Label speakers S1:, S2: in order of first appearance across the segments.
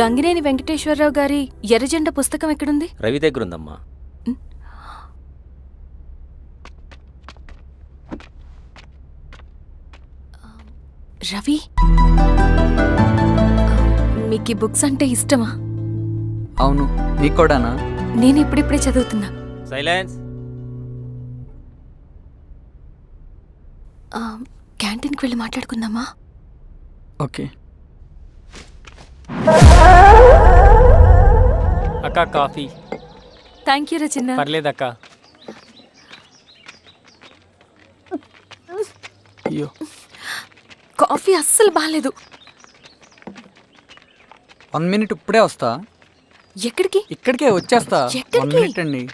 S1: గంగినేని వెంకటేశ్వరరావు గారి ఎర్రజెండ పుస్తకం ఎక్కడుంది?
S2: రవి దగ్గరుందమ్మా.
S1: రవి, మీకు ఈ బుక్స్ అంటే ఇష్టమా?
S3: అవును, నీకు కూడానా?
S1: నేను ఇప్పుడిప్పుడే చదువుతున్నా.
S2: సైలెన్స్.
S1: క్యాంటీన్కి వెళ్ళి మాట్లాడుకుందామా?
S3: ఓకే.
S4: అక్క కాఫీ.
S1: థ్యాంక్ యూ రచన.
S4: పర్లేదక్క.
S3: అయ్యో,
S1: కాఫీ అస్సలు బాగాలేదు.
S3: 1 minute ఇప్పుడే వస్తా.
S1: ఎక్కడికి?
S3: ఇక్కడికే వచ్చేస్తా. 1 minute అండి.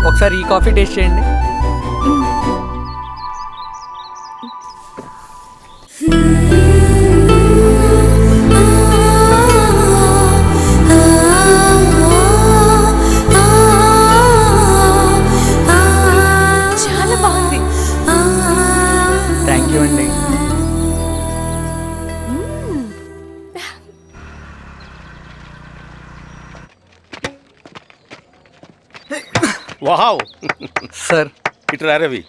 S3: ఒకసారి ఈ కాఫీ టేస్ట్ చేయండి.
S1: చాలా బాగుంది.
S3: థ్యాంక్ యూ అండి.
S5: Wow
S3: sir.
S5: ఇట్రా Ravi.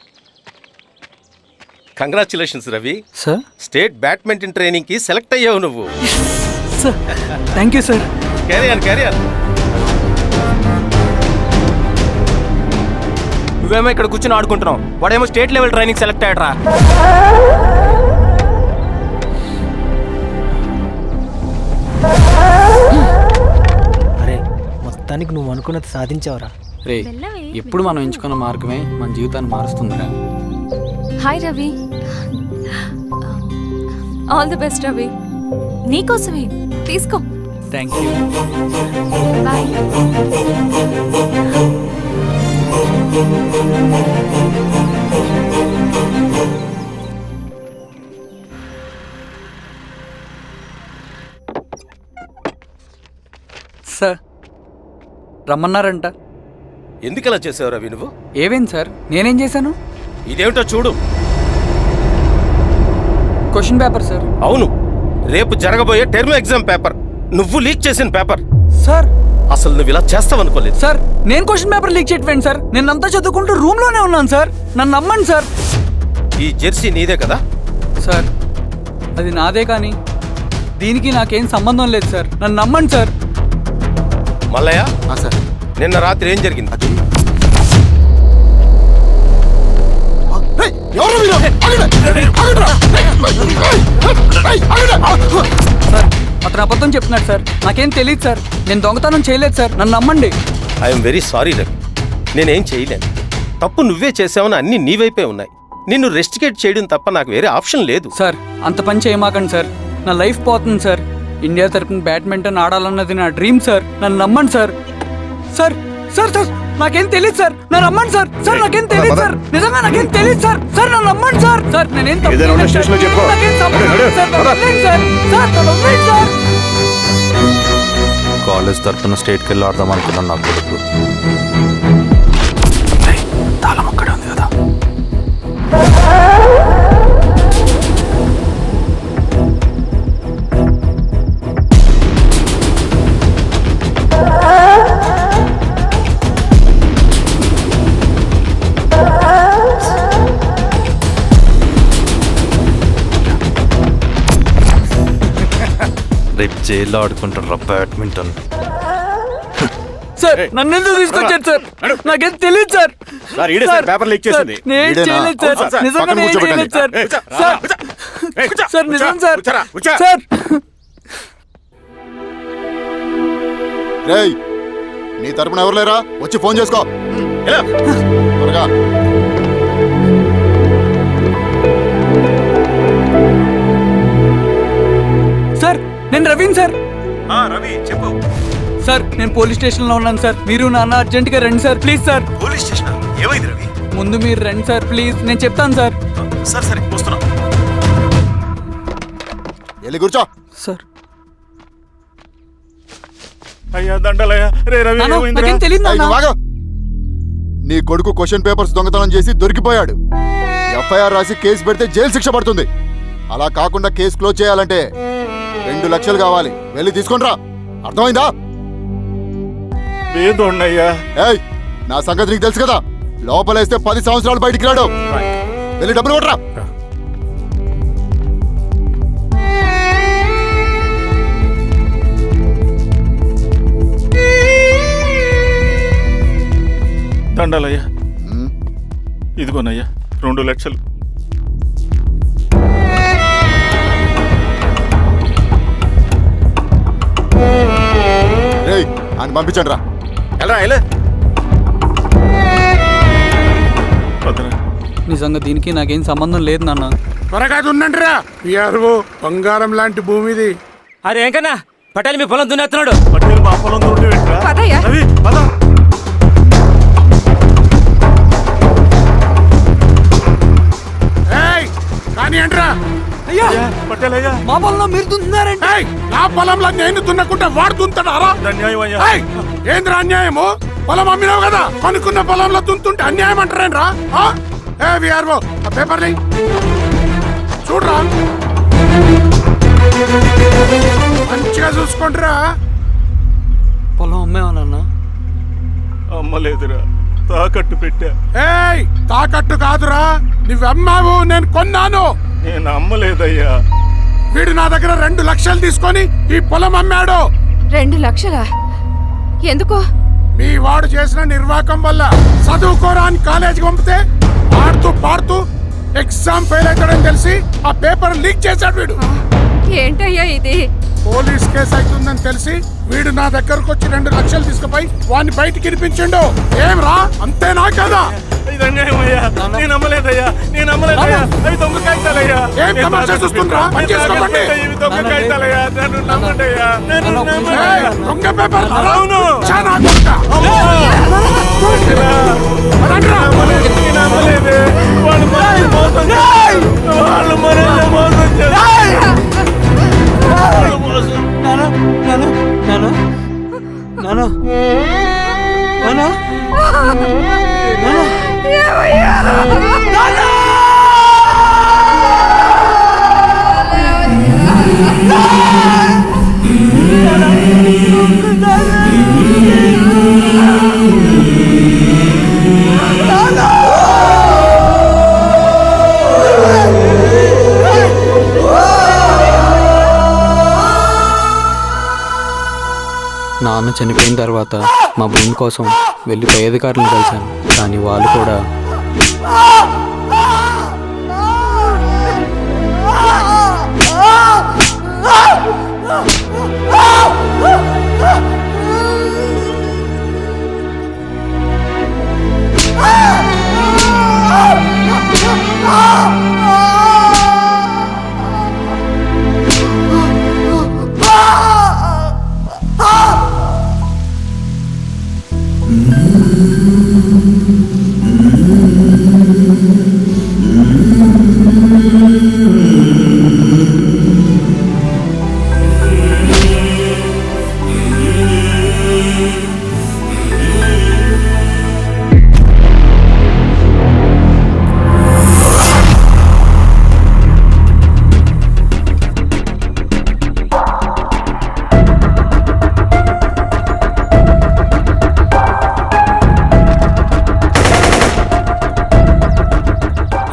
S5: Congratulations Ravi.
S3: Sir.
S5: State badminton training కి సెలెక్ట్ అయ్యావు నువ్వు.
S3: Sir thank you sir.
S5: Career.
S2: నువ్వేమో ఇక్కడ కూర్చొని ఆడుకుంటున్నావు, వాడేమో స్టేట్ లెవెల్ ట్రైనింగ్ సెలెక్ట్ అయ్యాడ్రా.
S4: అరే, మొత్తానికి నువ్వు అనుకున్నది సాధించావురా.
S3: రే, ఎప్పుడు మనం ఎంచుకున్న మార్గమే మన జీవితాన్ని మారుస్తుందిరా.
S1: Hi Ravi. All the best Ravi. నీకోసమే, తీసుకో.
S3: Thank you.
S1: బాయ్.
S3: సార్, రమ్మన్నారంట.
S5: ఎందుకు అలా చేసావు రవి నువ్వు?
S3: ఏవేంటి సార్, నేనేం చేశాను?
S5: ఇదేమిటో చూడు.
S3: Question paper sir.
S5: అవును, రేపు జరగబోయే టర్మ్ ఎగ్జామ్ పేపర్. నువ్వు లీక్ చేసిన పేపర్.
S3: సార్
S5: అసలు నువ్వు ఇలా చేస్తావనుకోలేదు.
S3: సార్, నేను క్వశ్చన్ పేపర్ లీక్ చేయట్లేదు సార్. నేను అంతా చదువుకుంటూ రూమ్ లోనే ఉన్నాను సార్. నన్ను నమ్మండి సార్.
S5: ఈ జెర్సీ నీదే కదా?
S3: సార్, అది నాదే, కానీ దీనికి నాకేం సంబంధం లేదు సార్. నన్ను నమ్మండి సార్.
S5: మల్లయ్య,
S6: సార్,
S5: నిన్న రాత్రి ఏం జరిగింది?
S3: సార్, అతను అబద్ధం చెప్తున్నాడు సార్. నాకేం తెలియదు సార్. నేను దొంగతనం చేయలేదు సార్. నన్ను నమ్మండి.
S5: I'm very sorry Ravi. నేనేం చేయలేను. తప్పు నువ్వే చేసావని అన్ని నీ వైపే ఉన్నాయి. నిన్ను రెస్టికేట్ చేయడం తప్ప నాకు వేరే ఆప్షన్ లేదు.
S3: సార్, అంత పని చేయమాకండి సార్. నా లైఫ్ పోతుంది సార్. ఇండియా తరపున బ్యాడ్మింటన్ ఆడాలన్నది నా డ్రీమ్ సార్. నన్ను నమ్మండి సార్. సార్ సార్ సార్ నాకేం తెలియదు సార్. నన్ను నమ్మండి సార్. సార్ నాకేం తెలియదు సార్. నిజంగా నాకేం తెలియదు సార్. సార్ నన్ను నమ్మండి సార్. సార్ నేనేం తప్పు చేయలేదు సార్. నాకేం సంబంధం లేదు సార్. నన్ను వదిలేయండి సార్. సార్ నన్ను వదిలేయండి సార్.
S6: కాలేజ్ తరఫున స్టేట్కి వెళ్ళి ఆడదాం అనుకున్నాను. నా కొడుకు తాళం అక్కడే ఉంది కదా. రేపు జైల్లో ఆడుకుంటారా బ్యాడ్మింటన్?
S3: సార్ నన్ను ఎందుకు తీసుకొచ్చారు సార్? నాకేం తెలియదు సార్.
S5: పేపర్ లీక్ చేసింది.
S3: నేను చేయలేదు సార్. నిజంగా నేను చేయలేదు సార్. సార్ నిజం సార్. సార్
S6: రేయ్, నీ తరపున ఎవరు లేరా? వచ్చి ఫోన్ చేసుకో త్వరగా.
S3: సార్, నేను రవీన్ సార్.
S5: రవి చెప్పు.
S3: సార్, నేను పోలీస్ స్టేషన్లో ఉన్నాను సార్. మీరు నాన్న అర్జెంట్గా రండి sir, please sir.
S5: Police station ఏమైంది రవి?
S3: ముందు మీరు రండి సార్, ప్లీజ్. నేను చెప్తాను సార్.
S5: సరే వస్తున్నా.
S6: వెళ్ళి కూర్చో.
S3: సార్
S7: అయ్యా దండలయ్యా రే రవి
S3: నాన్న,
S7: ఏమైందిరా?
S3: నాకేం తెలియదు
S6: ఏయ్,
S3: నాన్న.
S6: నువ్వు ఆగు. నీ కొడుకు క్వశ్చన్ పేపర్స్ దొంగతనం చేసి దొరికిపోయాడు. ఎఫ్ఐఆర్ రాసి కేసు పెడితే జైలు శిక్ష పడుతుంది. అలా కాకుండా కేసు క్లోజ్ చేయాలంటే 2 లక్షలు కావాలి. వెళ్ళి తీసుకొనిరా. అర్థమైందా?
S7: వేదోన్నయ్యా
S6: ఏయ్, నా సంగతి నీకు తెలుసు కదా. లోపలేస్తే 10 సంవత్సరాలు బయటికి రాడు. వెళ్ళి డబ్బులు కొట్టరా.
S7: దండలయ్యా
S6: ఉమ్,
S7: ఇదిగోనయ్యా 2 లక్షలు.
S6: రేయ్, ఆయన పంపించండి రా.
S5: ఎలా ఎలా
S7: వదరా.
S3: నిజంగా దీనికి నాకేం సంబంధం లేదు నాన్న.
S8: త్వరగా దున్నండిరా. పిఆర్ఓ బంగారం లాంటి భూమిది.
S2: అరే ఏంకన్నా పటేల్ మీ పొలం దున్నేస్తున్నాడు.
S7: పట్టేలు మా పొలం దూరం పెట్టరా.
S1: పదయ్యా.
S7: రవి పద.
S8: ఏయ్, కానీ అంటరా.
S3: అయ్యా,
S7: పట్టేలయ్యా
S3: మా పొలంలో మీరు దున్నుతున్నారండి.
S8: ఏయ్, నా పొలంలో నేను దున్నకుంటే వాడు దున్నుతాడారా?
S7: అన్యాయం అయ్యా.
S8: ఏయ్, ఏంద్రా అన్యాయము? పొలం అమ్మినావు కదా, కొనుక్కున్న పొలంలో దున్నుతుంటే అన్యాయం అంటారేంట్రా? ఏ విఆర్ఓ, ఆ పేపర్ లే చూడరా. మంచిగా చూసుకోండిరా.
S3: పొలం అమ్మేవా నాన్న?
S7: అమ్మలేదురా, తాకట్టు పెట్టా.
S8: ఏయ్, తాకట్టు కాదురా, నువ్వమ్మావు, నేను కొన్నాను.
S7: నేను అమ్మలేదయ్యా.
S8: వీడు నా దగ్గర 2 లక్షలు తీసుకొని ఈ పొలం అమ్మాడు.
S1: 2 లక్షలా? ఎందుకు?
S8: మీ వాడు చేసిన నిర్వాకం వల్ల చదువుకోరా అని కాలేజీకి పంపితే ఆడుతూ పాడుతూ ఎగ్జామ్ ఫెయిల్ అవుతాడని తెలిసి ఆ పేపర్ లీక్ చేశాడు వీడు.
S1: ఏంటయ్యా ఇది?
S8: పోలీస్ కేసు అవుతుందని తెలిసి వీడు నా దగ్గరకు వచ్చి 2 లక్షలు తీసుకుపోయి వాడిని బయటికి వినిపించిండు. ఏం రా, అంతేనా కదా?
S7: ఇది అన్యాయం అయ్యా. నేను అమ్మలేదయ్యా. నేను అమ్మలేదయ్యా. అవి దొంగ కాగితాలయ్యా.
S8: ఏం తమాషా చూస్తుండ్రా? పని చేసుకోకండి.
S7: ఇవి దొంగ కాగితాలయ్యా. నన్ను నమ్మండయ్యా. నేను నమ్మనయ్యా.
S8: ఏయ్, దొంగ పేపర్
S7: అవును.
S8: చాలా కొడతా.
S7: నమ్మలేదు. నేను అమ్మలేదే. వాళ్ళు మనల్ని మోసం చేశారు. వాళ్ళు మనల్ని మోసం చేశారు. వాళ్ళు మోసం.
S3: నాన్న, నాన్న, నాన్న, నాన్న, నాన్న, నాన్న. నాన్న చనిపోయిన తర్వాత మా భూమి కోసం వెళ్ళి పై అధికారులను కలిశాను, కానీ వాళ్ళు కూడా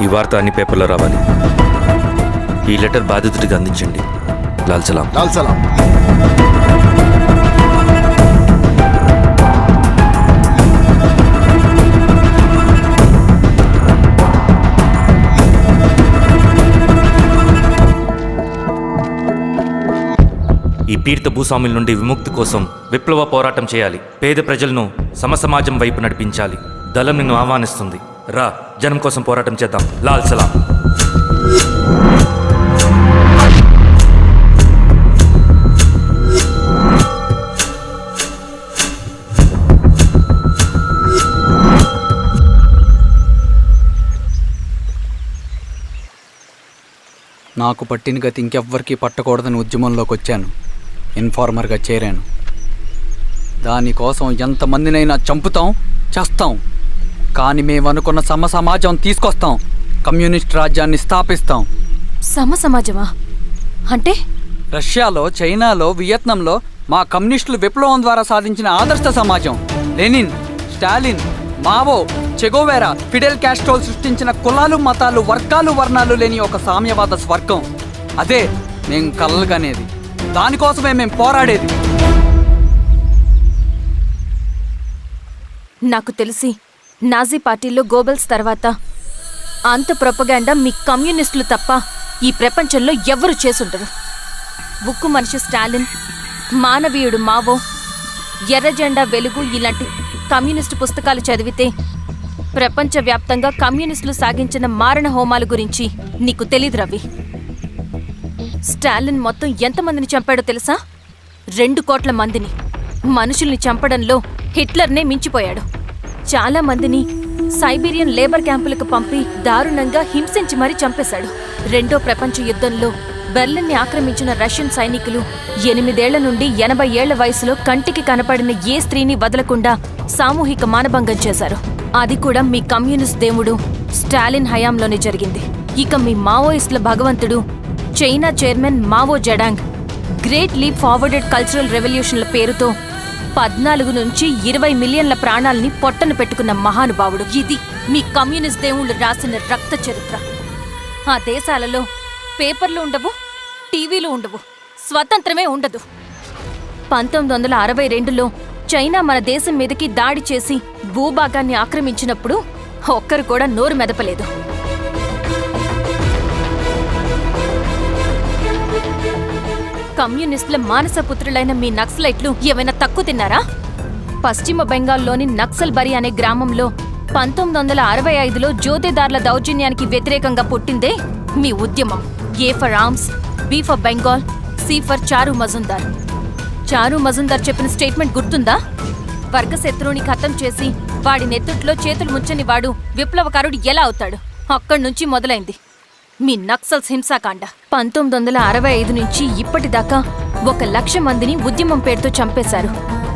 S9: ఈ వార్త అన్ని పేపర్లో రావాలి. ఈ లెటర్ బాధితుడికి అందించండి. లాల్ సలాం.
S6: లాల్ సలాం.
S9: ఈ పీడిత భూస్వాముల నుండి విముక్తి కోసం విప్లవ పోరాటం చేయాలి. పేద ప్రజలను సమసమాజం వైపు నడిపించాలి. దళం నిన్ను ఆహ్వానిస్తుంది. రా, జనం కోసం పోరాటం చేద్దాం. లాల్ సలాం.
S3: నాకు పట్టిన గతి ఇంకెవ్వరికీ పట్టకూడదని ఉద్యమంలోకి వచ్చాను. ఇన్ఫార్మర్గా చేరాను. దానికోసం ఎంతమందినైనా చంపుతాం, చేస్తాం. కానీ మేమనుకున్న సమాజం తీసుకొస్తాం. కమ్యూనిస్ట్ రాజ్యాన్ని స్థాపిస్తాం.
S1: సమాజమా అంటే?
S3: రష్యాలో, చైనాలో, వియత్నంలో మా కమ్యూనిస్టులు విప్లవం ద్వారా సాధించిన ఆదర్శ సమాజం. Lenin, Stalin, Mao, Che Guevara, Fidel Castro సృష్టించిన కులాలు, మతాలు, వర్గాలు, వర్ణాలు లేని ఒక సామ్యవాద స్వర్గం. అదే మేం కలలుగనేది. దానికోసమే మేం పోరాడేది.
S1: నాకు తెలిసి నాజీ పార్టీలో గోబెల్స్ తర్వాత అంత ప్రొపగాండా మీ కమ్యూనిస్టులు తప్ప ఈ ప్రపంచంలో ఎవ్వరూ చేసుండరు. ఉక్కు మనిషి స్టాలిన్, మానవీయుడు మావో, ఎర్ర జెండా వెలుగు ఇలాంటి కమ్యూనిస్టు పుస్తకాలు చదివితే ప్రపంచవ్యాప్తంగా కమ్యూనిస్టులు సాగించిన మారణ హోమాల గురించి నీకు తెలీదు రవి. స్టాలిన్ మొత్తం ఎంతమందిని చంపాడో తెలుసా? 2 కోట్ల మందిని. మనుషుల్ని చంపడంలో హిట్లర్నే మించిపోయాడు. చాలా మందిని సైబీరియన్ లేబర్ క్యాంపులకు పంపి దారుణంగా హింసించి మరీ చంపేశాడు. 2వ ప్రపంచ యుద్ధంలో బెర్లిన్ని ఆక్రమించిన రష్యన్ సైనికులు 8 ఏళ్ల నుండి 80 ఏళ్ల వయసులో కంటికి కనపడిన ఏ స్త్రీని వదలకుండా సామూహిక మానభంగం చేశారు. అది కూడా మీ కమ్యూనిస్ట్ దేవుడు స్టాలిన్ హయాంలోనే జరిగింది. ఇక మీ మావోయిస్టుల భగవంతుడు China chairman Mao Zedong great leap forwarded cultural రెవల్యూషన్ల పేరుతో 14 నుంచి 20 మిలియన్ల ప్రాణాల్ని పొట్టన పెట్టుకున్న మహానుభావుడు. ఇది మీ కమ్యూనిస్ట్ దేవుళ్ళు రాసిన రక్త చరిత్ర. ఆ దేశాలలో పేపర్లు ఉండవు, టీవీలు ఉండవు, స్వతంత్రమే ఉండదు. 1962లో చైనా మన దేశం మీదకి దాడి చేసి భూభాగాన్ని ఆక్రమించినప్పుడు ఒక్కరు కూడా నోరు మెదపలేదు. కమ్యూనిస్టుల మానసపుత్రులైన మీ నక్సలైట్లు ఏమైనా తక్కువ తిన్నారా? పశ్చిమ బెంగాల్లోని నక్సల్బరి అనే గ్రామంలో 1965లో జోతేదార్ల దౌర్జన్యానికి వ్యతిరేకంగా పుట్టిందే మీ ఉద్యమం. A for arms, B for Bengal, C for Charu Majumdar. చారు మజుందార్ చెప్పిన స్టేట్మెంట్ గుర్తుందా? వర్గశత్రువుని ఖతం చేసి వాడి నెత్తుట్లో చేతులు ముంచని వాడు విప్లవకారుడు ఎలా అవుతాడు? అక్కడ్నుంచి మొదలైంది మీ నక్సల్స్ హింసాకాండ. 1965 నుంచి ఇప్పటిదాకా 1,00,000 మందిని ఉద్యమం పేరుతో చంపేశారు.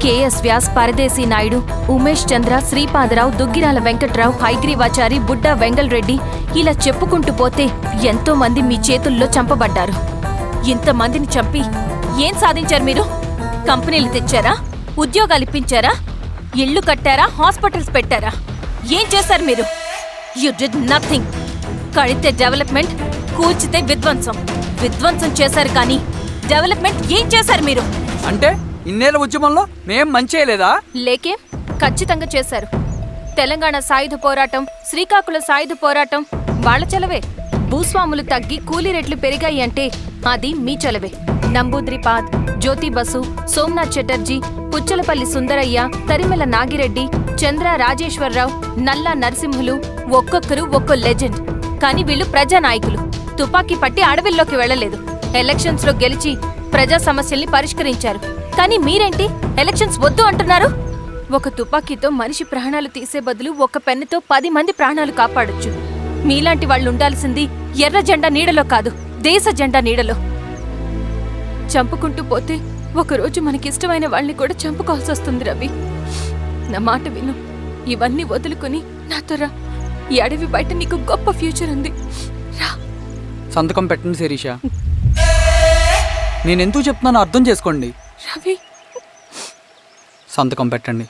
S1: కేఎస్ వ్యాస్, పరదేశీ నాయుడు, ఉమేష్ చంద్ర, శ్రీపాదరావు, దుగ్గిరాల వెంకట్రావు, హైగ్రీవాచారి, బుడ్డా వెంగల్ రెడ్డి ఇలా చెప్పుకుంటూ పోతే ఎంతో మంది మీ చేతుల్లో చంపబడ్డారు. ఇంతమందిని చంపి ఏం సాధించారు మీరు? కంపెనీలు తెచ్చారా? ఉద్యోగాలు ఇప్పించారా? ఇళ్లు కట్టారా? హాస్పిటల్స్ పెట్టారా? ఏం చేశారు మీరు? You did nothing. కడితే డెవలప్మెంట్, కూల్చితే విధ్వంసం. విధ్వంసం చేశారు కానీ డెవలప్మెంట్ ఏం చేశారు మీరు?
S3: అంటే ఇన్నేళ్ల ఉద్యమంలో మేం మంచి చేయలేదా?
S1: లేకే, ఖచ్చితంగా చేశారు. తెలంగాణ సాయుధ పోరాటం, శ్రీకాకుళం సాయుధ పోరాటం వాళ్ళ చలవే. భూస్వాములు తగ్గి కూలీ రేట్లు పెరిగాయి అంటే అది మీ చలవే. నంబూద్రిపాద్, జ్యోతి బసు, సోమనాథ్ చటర్జీ, పుచ్చలపల్లి సుందరయ్య, తరిమెల నాగిరెడ్డి, చంద్ర రాజేశ్వరరావు, నల్లా నరసింహులు ఒక్కొక్కరు ఒక్కో లెజెండ్. కానీ వీళ్ళు ప్రజానాయకులు. తుపాకీ పట్టి అడవిల్లోకి వెళ్లలేదు. ఎలక్షన్స్ లో గెలిచి ప్రజా సమస్యల్ని పరిష్కరించారు. కానీ మీరేంటి ఎలక్షన్స్ వద్దు అంటున్నారు? ఒక తుపాకీతో మనిషి ప్రాణాలు తీసే బదులు ఒక పెన్నుతో 10 మంది ప్రాణాలు కాపాడొచ్చు. మీలాంటి వాళ్ళు ఉండాల్సింది ఎర్ర జెండా నీడలో కాదు, దేశ జెండా నీడలో. చంపుకుంటూ పోతే ఒకరోజు మనకిష్టమైన వాళ్ళని కూడా చంపుకోవాల్సి వస్తుంది రవి. నా మాట విను. ఇవన్నీ వదులుకుని నాతో రా. ఈ అడవి బయట నీకు గొప్ప ఫ్యూచర్ ఉంది. రా.
S3: సంతకం పెట్టండి శిరీష. నేనెందుకు చెప్తున్నానో అర్థం చేసుకోండి.
S1: రవి,
S3: సంతకం పెట్టండి.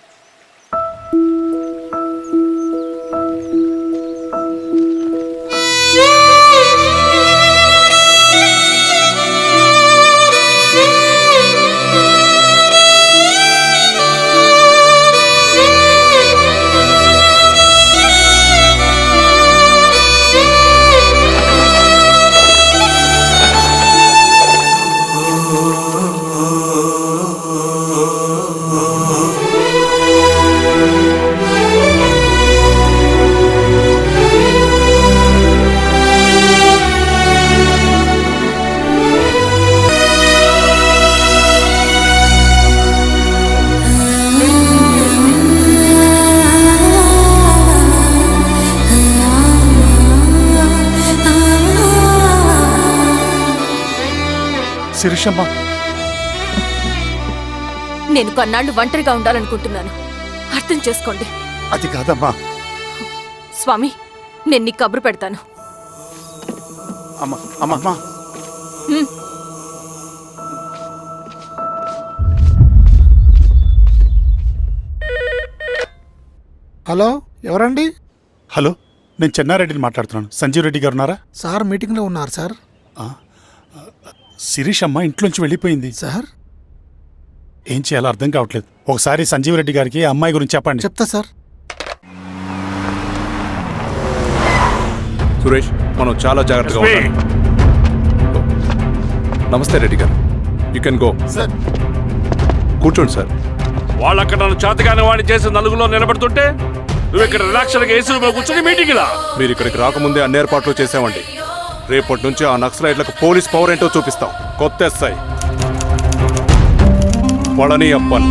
S8: శిరీషమ్మ,
S1: నేను కొన్నాళ్ళు ఒంటరిగా ఉండాలనుకుంటున్నాను. అర్థం చేసుకోండి.
S8: అది కాదమ్మా.
S1: స్వామి, నేను నీ కబురు పెడతాను.
S8: అమ్మా అమ్మా అమ్మా. హలో, ఎవరండి?
S10: హలో, నేను చెన్నారెడ్డిని మాట్లాడుతున్నాను. సంజీవ్ రెడ్డి గారు ఉన్నారా?
S8: సార్ మీటింగ్లో ఉన్నారు సార్.
S10: శిరీష్ అమ్మ ఇంట్లోంచి వెళ్ళిపోయింది
S8: సార్
S10: ఏం చేయాలో అర్థం కావట్లేదు. ఒకసారి సంజీవ్ రెడ్డి గారికి ఆ అమ్మాయి గురించి చెప్పండి.
S8: చెప్తా సార్.
S7: సురేష్, మనం చాలా జాగ్రత్తగా ఉండాలి. నమస్తే రెడ్డి గారు, యూ కెన్ గో.
S6: సార్
S7: కూర్చోండి సార్. వాళ్ళు అక్కడ నన్ను చేతగానే వాడిని చేసి నలుగులో నిలబడుతుంటే నువ్వు ఇక్కడ రిలాక్స్గా ఏసీ రూమ్లో కూర్చొని మీటింగ్ ఇలా. మీరు ఇక్కడికి రాకముందే అన్ని ఏర్పాట్లు చేసామండి. రేపటి నుంచి ఆ నక్సలైట్లకు పోలీస్ పవర్ ఏంటో చూపిస్తాం. కొత్త ఎస్ఐ పళని అప్పన్.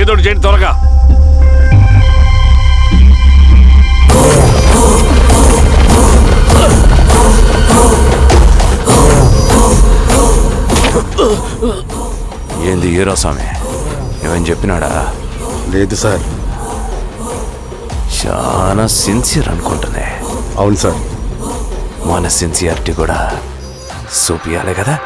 S7: ఏదోటి చేయండి త్వరగా.
S9: ఏంది ఈరోస్వామి ఏమని చెప్పినాడా?
S5: లేదు సార్.
S9: చాలా సిన్సియర్ అనుకుంటున్నా.
S5: అవును సార్.
S9: మన సిన్సియారిటీ కూడా చూపియాలి కదా.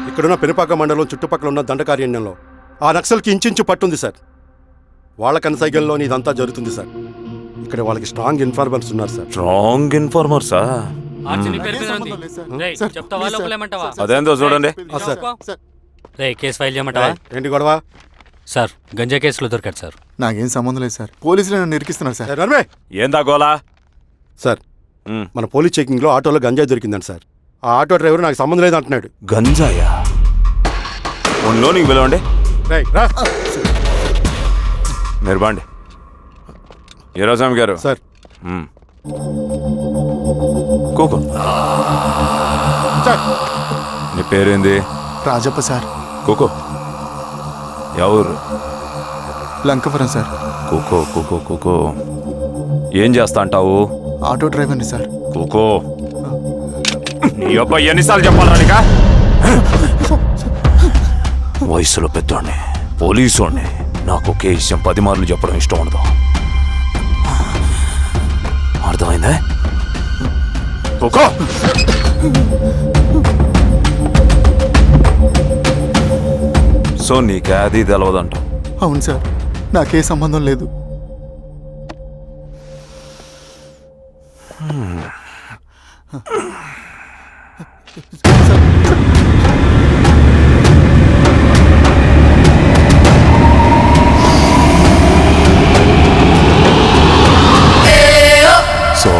S11: ఇక్కడున్న పెనుపాక మండలం చుట్టుపక్కల ఉన్న దండకారణ్యంలో ఆ నక్సల్కి ఇంచుంచు పట్టుంది సార్. వాళ్ళ కనసైగల్లోని ఇదంతా జరుగుతుంది సార్. ఇక్కడ వాళ్ళకి స్ట్రాంగ్ ఇన్ఫార్మర్స్ ఉన్నారు సార్.
S9: స్ట్రాంగ్ ఇన్ఫార్మర్సా? అదేందో చూడండి.
S4: కేసు ఫైల్ చేయమంటావా?
S11: ఏంటి గొడవ
S4: సార్? గంజా కేసులో దొరికాడు సార్.
S6: నాకేం సంబంధం లేదు సార్. పోలీసులు నన్ను ఇరికిస్తున్నారు సార్.
S11: నర్మే
S9: ఏందా గోలా?
S11: సార్, మన పోలీస్ చెకింగ్లో ఆటోలో గంజాయి దొరికిందండి సార్. ఆ ఆటో డ్రైవర్ నాకు సంబంధం లేదు అంటున్నాడు.
S9: గంజాయా? లోనికి పిలవండి. మీరు బాండి. ఈరోజామి గారు
S11: సార్.
S9: కూకో. నీ పేరేంది?
S6: రాజప్ప సార్.
S9: కూకో. ఎవరు?
S6: లంకపురం సార్.
S9: కూకో కూకో కూకో. ఏం చేస్తా అంటావు?
S6: ఆటో డ్రైవర్ని సార్.
S9: కూకో. నీ అబ్బాయి ఎన్నిసార్లు చెప్పాలరా నీకా? వయసులో పెద్దోడిని, పోలీసోడిని, నాకు ఒకే విషయం 10 మార్లు చెప్పడం ఇష్టం ఉండదు. అర్థమైందా? కూకో. సో నీకే అది తెలవదంట?
S6: అవును సార్, నాకే సంబంధం లేదు.
S9: సో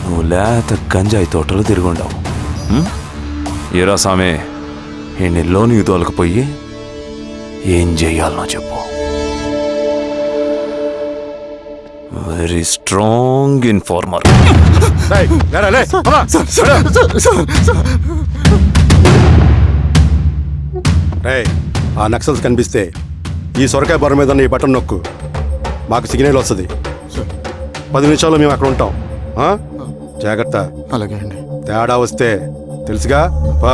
S9: నువ్వు లేత గంజాయి తోటలు తిరుగుండవు. ఏరా సామే, ఈ లోనికి తోలకపోయి ఏం చెయ్యాలనో చెప్పు. Very strong informer.
S11: ఆ నక్సల్స్ కనిపిస్తే ఈ సొరకాయ బొర మీద ఈ బటన్ నొక్కు, మాకు సిగ్నల్ వస్తుంది. 10 నిమిషాల్లో మేము అక్కడ ఉంటాం. జాగ్రత్త.
S6: అలాగే అండి.
S11: తేడా వస్తే తెలుసుగా. పా.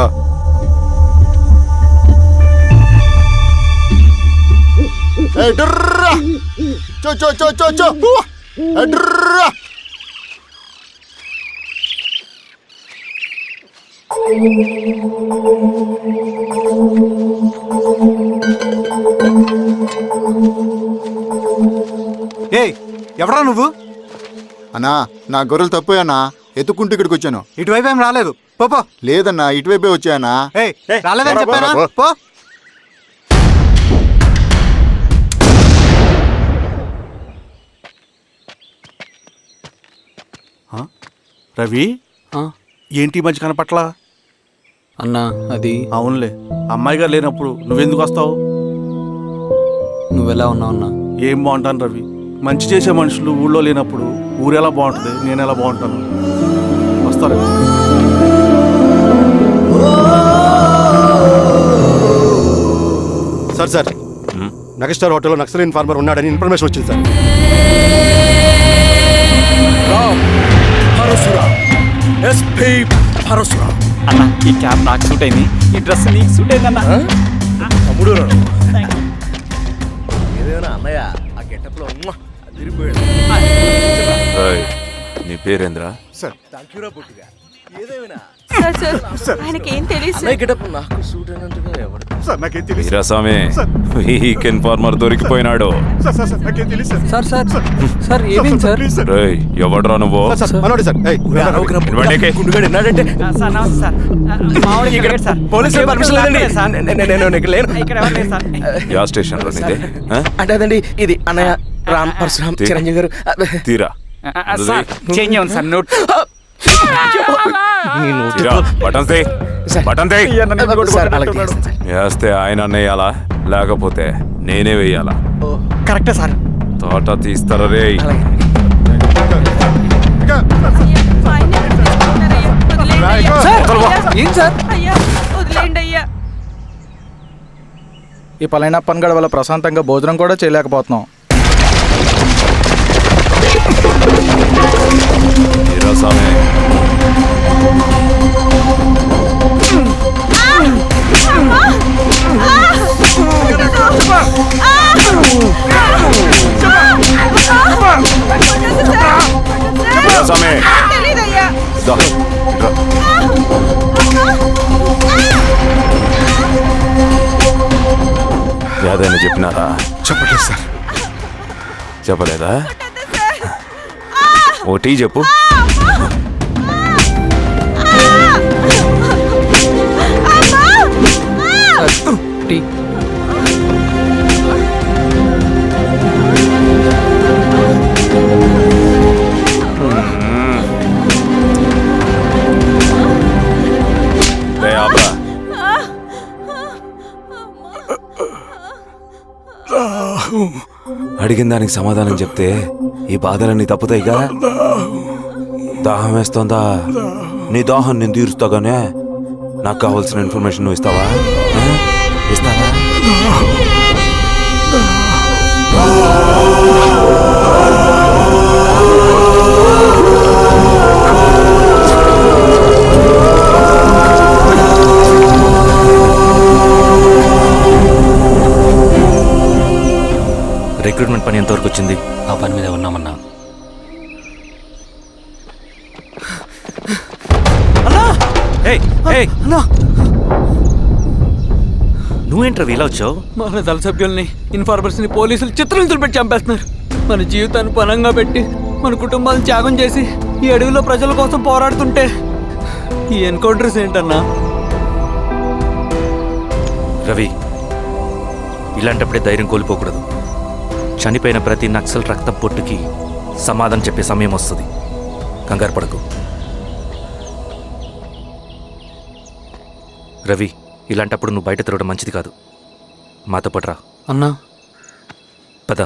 S3: ఎవరా నువ్వు?
S6: అన్నా, నా గొర్రెలు తప్పోయన్నా, ఎత్తుకుంటూ ఇక్కడికి వచ్చాను.
S3: ఇటువైపు ఏం రాలేదు. పో.
S6: లేదన్నా, ఇటువైపే వచ్చాయన్నా.
S3: రాలేదని చెప్పానా? పో.
S7: రవి
S3: ఆ,
S7: ఏంటి ఈ మధ్య కనపట్లా?
S3: అన్నా అది
S7: అవునులే, అమ్మాయి గారు లేనప్పుడు నువ్వెందుకు వస్తావు?
S3: నువ్వెలా ఉన్నావు అన్నా?
S7: ఏం బాగుంటాను రవి, మంచి చేసే మనుషులు ఊళ్ళో లేనప్పుడు ఊరు ఎలా బాగుంటుంది, నేను ఎలా బాగుంటాను? వస్తారా?
S11: సార్ నగస్టార్ హోటల్లో నక్సల్ ఇన్ఫార్మర్ ఉన్నాడని ఇన్ఫర్మేషన్ వచ్చింది సార్.
S3: అన్న ఈ క్యాప్ నాకు సూట్ అయింది, ఈ డ్రెస్ నీకు సూట్ అయింది అన్న.
S7: నీ పేరేంద్రా?
S8: సార్
S1: ఆయనకి ఏం తెలియదు
S8: సార్ నాకేం తెలియదు
S7: వీరాస్వామి, వీక్ ఇన్ఫార్మర్ దొరికిపోయినాడు.
S3: సార్ సార్ సార్ ఏమేం సార్?
S7: రేయ్, ఎవడ్రా నువ్వు?
S11: సార్ మనోడి సార్. ఏయ్,
S7: ఇవ్వండి.
S2: పోలీసులు పర్మిషన్ లేదండి.
S7: యా స్టేషన్ లో నీదే? ఆ?
S2: అంటే అదండి, ఇది అన్నయ్య రామ్ పరశురామ్ చిరంజీవి గారు.
S7: తీరా
S3: చేంజ్ ఉంది సార్ నోట్.
S7: తీరా, బటన్ తీ, బటన్ తీ.
S2: సార్, అలాగే చేస్తాను సార్.
S7: వేస్తే ఆయన వేయాలా, లేకపోతే నేనే వేయాలా?
S3: కరెక్టే సార్.
S7: తోట తీస్తారా రే?
S3: ఏం సార్?
S12: ఈ పలైన పనిగడ వల్ల ప్రశాంతంగా భోజనం కూడా చేయలేకపోతున్నాం.
S7: వీరాస్వామి, వీరాస్వామి, దా, ఇట్రా. యాదైనా చెప్పినారా?
S8: చెప్పట్లేదు సార్.
S7: చెప్పలేదా? ఓ టీ చెప్పు.
S3: టీ.
S7: రే ఆపరా. అడిగిన దానికి సమాధానం చెప్తే ఈ బాధలన్నీ తప్పుతాయిగా. దాహం వేస్తోందా? నీ దాహం నేను తీరుస్తాగానే నాకు కావాల్సిన ఇన్ఫర్మేషన్ నువ్వు ఇస్తావా? ఇస్తావా?
S9: రిక్రూట్మెంట్ పని ఎంతవరకు వచ్చింది?
S4: ఆ పని మీద ఉన్నామన్నా.
S9: నువ్వేంట్రా ఇలా వచ్చావు?
S3: మన దళ సభ్యుల్ని, ఇన్ఫార్మర్స్ ని పోలీసులు చిత్రహింసలు పెట్టి చంపేస్తున్నారు. మన జీవితాన్ని పనంగా పెట్టి మన కుటుంబాలను త్యాగం చేసి ఈ అడవిలో ప్రజల కోసం పోరాడుతుంటే ఈ ఎన్కౌంటర్స్ ఏంటన్నా?
S9: రవి, ఇలాంటప్పుడే ధైర్యం కోల్పోకూడదు. చనిపోయిన ప్రతి నక్సల్ రక్తం పొట్టుకి సమాధానం చెప్పే సమయం వస్తుంది. కంగారు పడకు రవి. ఇలాంటప్పుడు నువ్వు బయట తిరగడం మంచిది కాదు. మాతో పట్రా
S3: అన్నా.
S9: పద.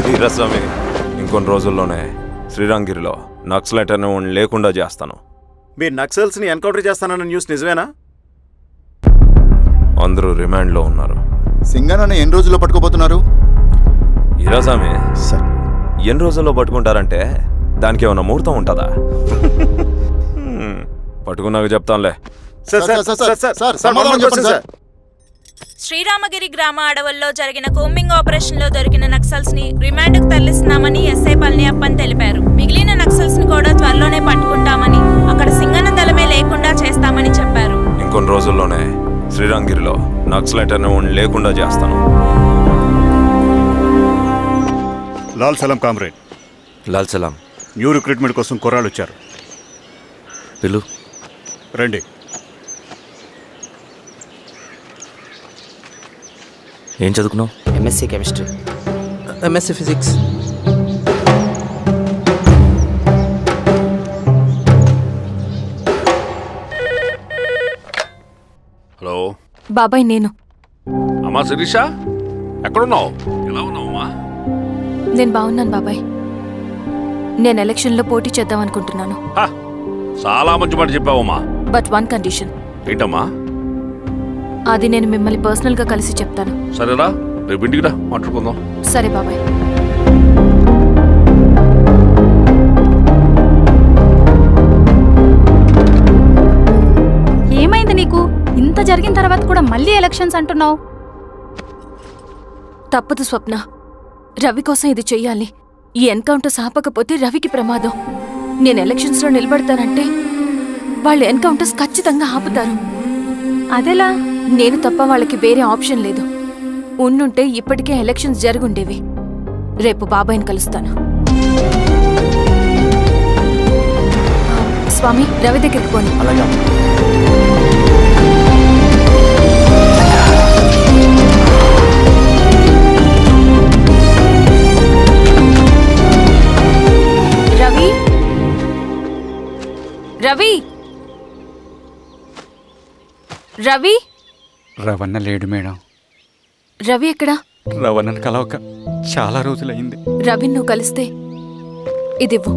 S7: వీరాస్వామి, ఇంకొన్ని రోజుల్లోనే శ్రీరంగిరిలో నక్సలైట్ అనే లేకుండా చేస్తాను.
S12: మీరు నక్సల్స్ ని ఎన్కౌంటర్ చేస్తానన్న న్యూస్ నిజమేనా?
S7: అందరూ రిమాండ్లో ఉన్నారు.
S6: సింగన్న ఎన్ని రోజుల్లో పట్టుకోబోతున్నారు?
S2: ఈరోజామే సార్ ఎన్ని రోజుల్లో పట్టుకుంటారంటే దానికి ఏమైనా ముహూర్తం ఉంటుందా? పట్టుకున్నాక చెప్తాంలే.
S1: శ్రీరామగిరి గ్రామ అడవుల్లో జరిగిన కూంబింగ్ ఆపరేషన్ లో దొరికిన నక్సల్స్ ని రిమాండ్ కు తరలిస్తున్నామని ఎస్ఐ పళనియప్పన్ తెలిపారు. మిగిలిన నక్సల్స్ ని కూడా త్వరలోనే పట్టుకుంటామని, అక్కడ సింగన్న దళమే లేకుండా చేస్తామని చెప్పారు.
S2: ఇంకొన్ని రోజుల్లోనే శ్రీరామగిరిలో నక్సలైట్ అనే లేకుండా చేస్తాను.
S10: లాల్ సలాం కామ్రేడ్.
S9: లాల్ సలాం.
S10: న్యూ రిక్రూట్మెంట్ కోసం కుర్రాళ్ళు వచ్చారు.
S9: పిలు.
S10: రండి.
S9: ఏం చదువుకున్నావు?
S12: MSc chemistry. MSc physics.
S7: Hello
S1: బాబాయ్, నేను
S7: అమ్మా శిరీష, ఎక్కడున్నావు? ఎలా ఉన్నావమ్మా?
S1: నేను బాగున్నాను బాబాయ్. నేను ఎలక్షన్లో పోటీ చేద్దాం అనుకుంటున్నాను.
S7: చాలా మంచి మాట చెప్పావమ్మా.
S1: But one condition.
S7: ఏంటమ్మా?
S1: అది నేను మిమ్మల్ని పర్సనల్గా కలిసి చెప్తాను.
S7: సరేరా, రేపు ఇంటికి రా, మాట్లాడుకుందాం.
S1: సరే బాబాయ్.
S13: ఏమైంది నీకు? ఇంత జరిగిన తర్వాత కూడా మళ్ళీ ఎలక్షన్స్ అంటున్నావు?
S1: తప్పదు స్వప్న, రవి కోసం ఇది చెయ్యాలి. ఈ ఎన్కౌంటర్ ఆపకపోతే రవికి ప్రమాదం. నేను ఎలక్షన్స్లో నిలబడతానంటే వాళ్ళు ఎన్కౌంటర్స్ ఖచ్చితంగా ఆపుతారు.
S13: అదెలా?
S1: నేను తప్ప వాళ్ళకి వేరే ఆప్షన్ లేదు. ఉండుంటే ఇప్పటికే ఎలక్షన్స్ జరుగుండేవి. రేపు బాబాయ్ని కలుస్తాను. స్వామి, రవి దగ్గరికి పోని.
S12: అలాగే.
S1: రవి, రవి, రవి.
S3: రవణ లేడు మేడం.
S1: రవి ఎక్కడా?
S3: రవణను కలవక చాలా రోజులైంది.
S1: రవి నువ్వు కలిస్తే ఇదివ్వు.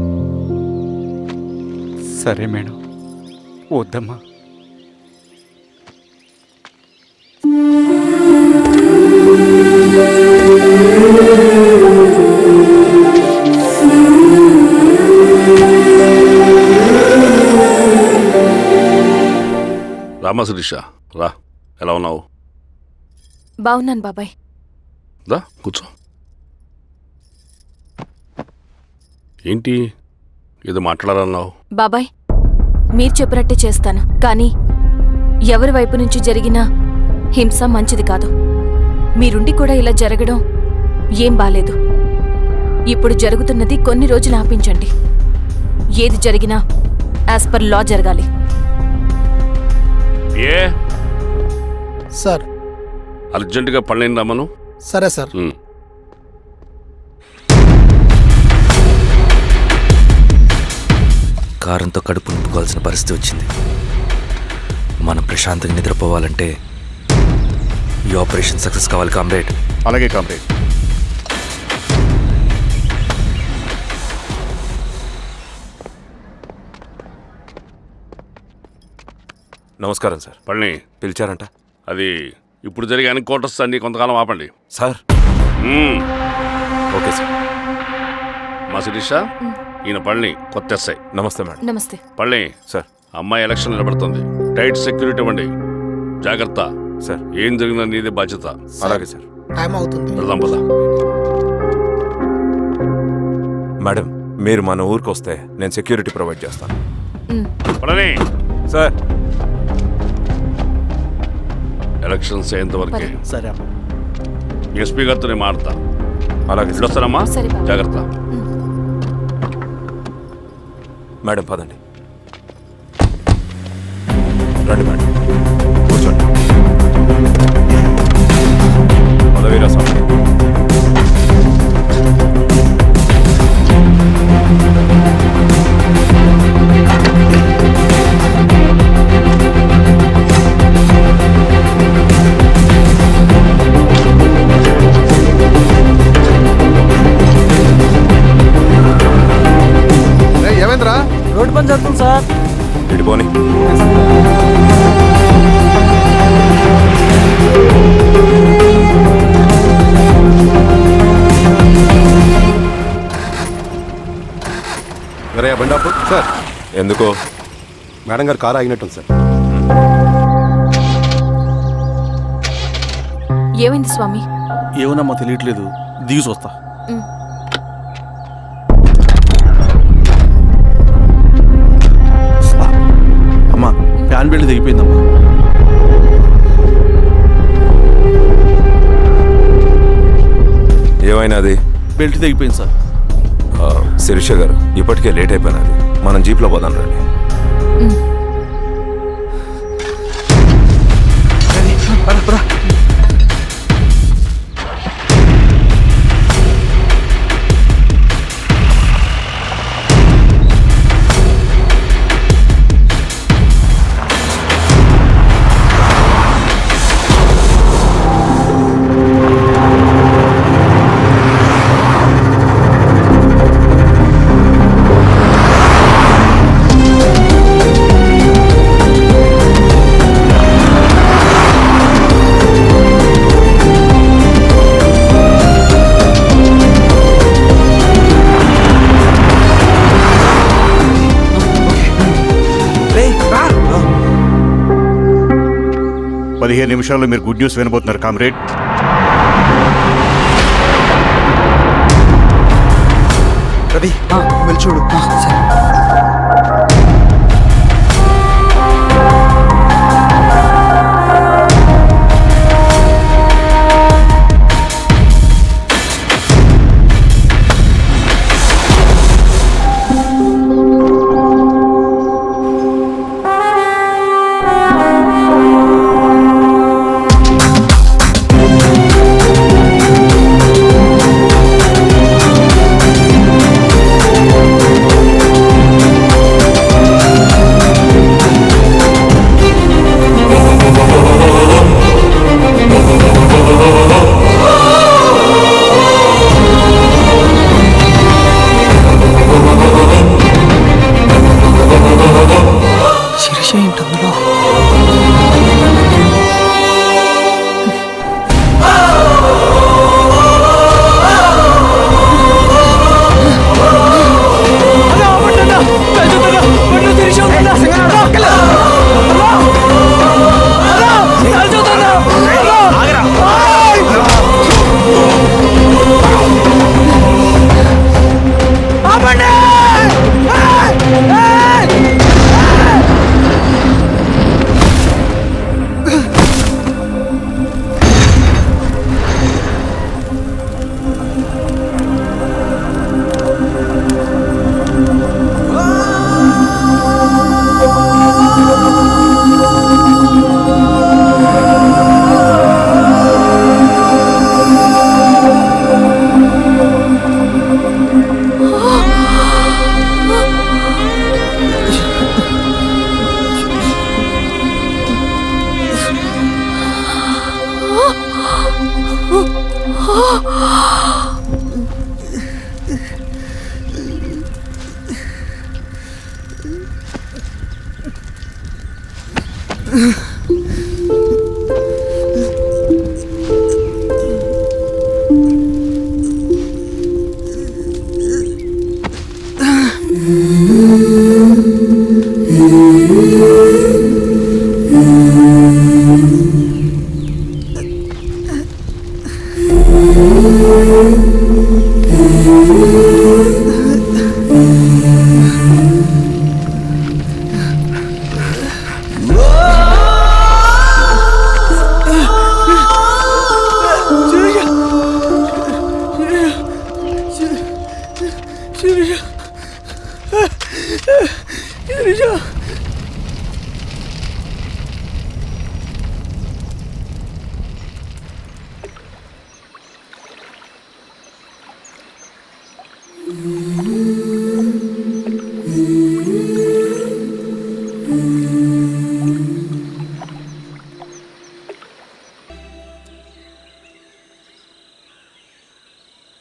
S3: సరే మేడం. వద్దమ్మా.
S7: రామా శిరీష, రా. ఎలా ఉన్నావు?
S1: బాగున్నాను బాబాయ్.
S7: దా కూర్చో. ఏంటి ఏదో మాట్లాడాలన్నావు?
S1: బాబాయ్, మీరు చెప్పినట్టే చేస్తాను. కానీ ఎవరి వైపు నుంచి జరిగినా హింస మంచిది కాదు. మీరుండి కూడా ఇలా జరగడం ఏం బాలేదు. ఇప్పుడు జరుగుతున్నది కొన్ని రోజులు ఆపించండి. ఏది జరిగినా యాజ్ పర్ లా జరగాలి.
S7: ఏ
S8: సార్?
S7: అర్జెంటుగా పళ్ళని రమ్మను.
S8: సరే సార్.
S9: కారంతో కడుపు నింపుకోవాల్సిన పరిస్థితి వచ్చింది. మనం ప్రశాంతంగా నిద్రపోవాలంటే ఈ ఆపరేషన్ సక్సెస్ కావాలి కామ్రేడ్.
S10: అలాగే కామ్రేడ్.
S2: నమస్కారం సార్.
S7: పళ్ళని
S2: పిలిచారంట?
S7: అది ఇప్పుడు జరిగే ఎన్కౌంటర్స్ అన్ని కొంతకాలం ఆపండి
S2: సార్. Okay sir.
S7: మా శిరీష, ఈయన పళ్ళని కొత్త ఎస్ఐ.
S2: నమస్తే మేడం.
S1: నమస్తే.
S7: పళ్ళని
S2: సార్.
S7: అమ్మాయి ఎలక్షన్ నిలబడుతుంది. టైట్ సెక్యూరిటీ ఇవ్వండి. జాగ్రత్త
S2: సార్.
S7: ఏం జరిగిందో నీదే బాధ్యత.
S2: అలాగే సార్.
S8: టైం అవుతుంది.
S7: వెళ్దాం పద.
S2: మేడం, మీరు మన ఊరికి వస్తే నేను సెక్యూరిటీ ప్రొవైడ్ చేస్తాను.
S7: పళ్ళని
S2: సార్.
S7: ఎలక్షన్స్ అయ్యేంతవరకే.
S12: సరే.
S7: ఎస్పీ గారితో నేను మారుతా.
S2: అలాగే.
S7: వస్తానమ్మా.
S1: సరే బాబు.
S7: జాగ్రత్త.
S2: మేడం పదండి. రండి మేడం, కూర్చోండి. పదవీరా స్వామి.
S6: ఏమైందిరా?
S12: రోడ్డు పని జరుగుతుంది సార్.
S2: ఇటు పోనీ. ఎందుకో?
S11: మేడం గారు కారు ఆగినట్టుంది సార్.
S1: ఏమైంది స్వామి?
S10: ఏమోనమ్మా తెలియట్లేదు, దిగి చూస్తా. అమ్మా ఫ్యాన్ బెల్ట్ తెగిపోయిందమ్మా.
S2: ఏమైనాది?
S10: బెల్ట్ తెగిపోయింది సార్.
S2: శిరీష గారు, ఇప్పటికే లేట్ అయిపోయినది, మనం జీప్లో పోదాం రండి.
S10: నిమిషాల్లో మీరు గుడ్ న్యూస్ వినబోతున్నారు కామ్రేడ్.
S12: రవి వెళ్ళి చూడు.